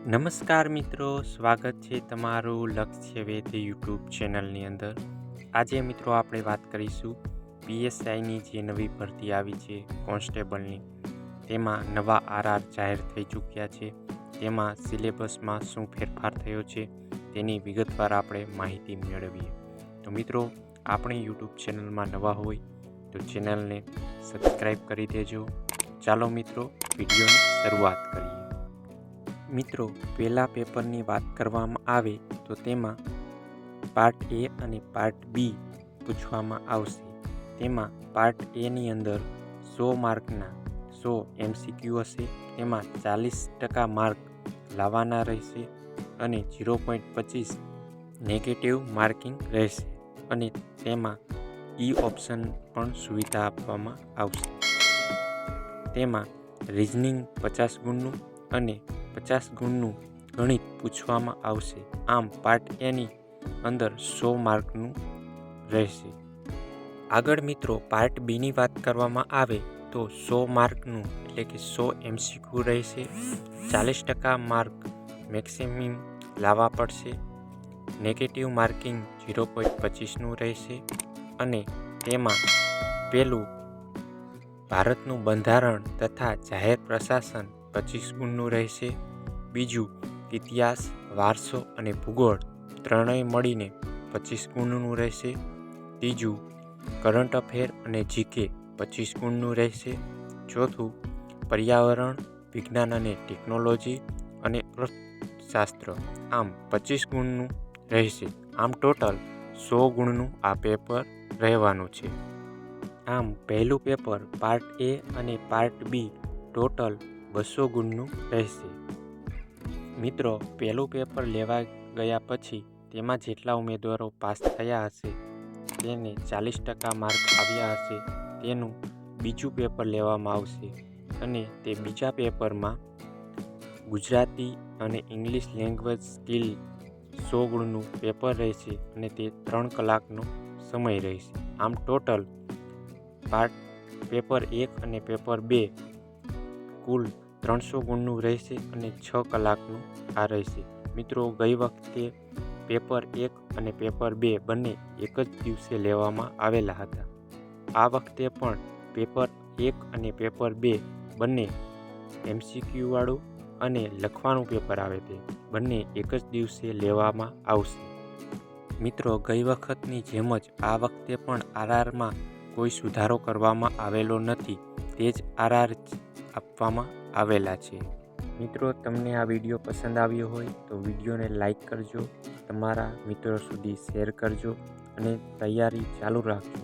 નમસ્કાર મિત્રો, સ્વાગત છે તમારું લક્ષ્ય વેધ યુટ્યુબ ચેનલની અંદર। આજે મિત્રો આપણે વાત કરીશું પીએસઆઈની જે નવી ભરતી આવી છે કોન્સ્ટેબલની, તેમાં નવા આરઆર જાહેર થઈ ચૂક્યા છે। તેમાં સિલેબસમાં શું ફેરફાર થયો છે તેની વિગતવાર આપણે માહિતી મેળવીએ। તો મિત્રો, આપણી યુટ્યુબ ચેનલમાં નવા હોય તો ચેનલને સબસ્ક્રાઈબ કરી દેજો। ચાલો મિત્રો, વિડીયોની શરૂઆત કરીએ। મિત્રો, પહેલા પેપરની વાત કરવામાં આવે તો તેમાં પાર્ટ એ અને પાર્ટ બી પૂછવામાં આવશે। તેમાં પાર્ટ એની અંદર 100 માર્કના 100 MCQ હશે। તેમાં 40% માર્ક લાવવાના રહેશે અને 0.25 નેગેટિવ માર્કિંગ રહેશે અને તેમાં ઓપ્શન પણ સુવિધા આપવામાં આવશે। તેમાં રિઝનિંગ 50 ગુણનું અને 50 ગુણનું ગણિત પૂછવામાં આવશે। આમ પાર્ટ એની અંદર 100 માર્કનું રહેશે। આગળ મિત્રો, પાર્ટ બીની વાત કરવામાં આવે તો 100 માર્કનું એટલે કે 100 MCQ રહેશે। 40% માર્ક મેક્સિમમ લાવવા પડશે। નેગેટિવ માર્કિંગ 0.25નું રહેશે અને તેમાં પહેલું ભારતનું બંધારણ તથા જાહેર પ્રશાસન 25 ગુણનું રહેશે। બીજું ઇતિહાસ, વારસો અને ભૂગોળ ત્રણેય મળીને 25 ગુણનું રહેશે। ત્રીજું કરંટ અફેર અને જીકે 25 ગુણનું રહેશે। ચોથું પર્યાવરણ, વિજ્ઞાન અને ટેકનોલોજી અને અર્થશાસ્ત્ર આમ 25 ગુણનું રહેશે। આમ ટોટલ 100 ગુણનું આ પેપર રહેવાનું છે। આમ પહેલું પેપર પાર્ટ એ અને પાર્ટ બી ટોટલ 200 ગુણનું રહેશે। મિત્રો, પહેલું પેપર લેવા ગયા પછી તેમાં જેટલા ઉમેદવારો પાસ થયા હશે, તેને 40% માર્ક આવ્યા હશે, તેનું બીજું પેપર લેવામાં આવશે અને તે બીજા પેપરમાં ગુજરાતી અને ઇંગ્લિશ લેંગ્વેજ સ્કિલ 100 ગુણનું પેપર રહેશે અને તે 3 કલાકનો સમય રહેશે। આમ ટોટલ પેપર 1 અને પેપર 2 કુલ 300 ગુણનું રહેશે અને 6 કલાકનું આ રહેશે। મિત્રો, ગઈ વખતે પેપર 1 અને પેપર 2 બંને એક જ દિવસે લેવામાં આવેલા હતા। આ વખતે પણ પેપર 1 અને પેપર 2 બંને MCQ વાળું અને લખવાનું પેપર આવે તે બંને એક જ દિવસે લેવામાં આવશે। મિત્રો, ગઈ વખતની જેમ જ આ વખતે પણ આરઆરમાં કોઈ સુધારો કરવામાં આવેલો નથી, તે જ આરઆર આપવામાં આવેલા છે। મિત્રો, તમને આ વિડીયો પસંદ આવ્યો હોય તો વિડીયોને લાઈક કરજો, તમારા મિત્રો સુધી શેર કરજો અને તૈયારી ચાલુ રાખજો।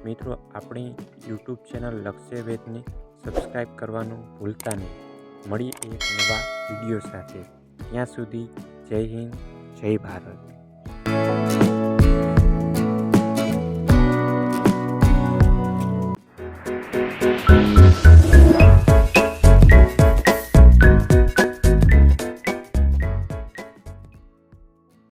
મિત્રો, આપણી યુટ્યુબ ચેનલ લક્ષ્ય વેધને સબસ્ક્રાઈબ કરવાનું ભૂલતા નહીં। મળીએ એક નવા વિડીયો સાથે। ત્યાં સુધી જય હિન્દ, જય ભારત।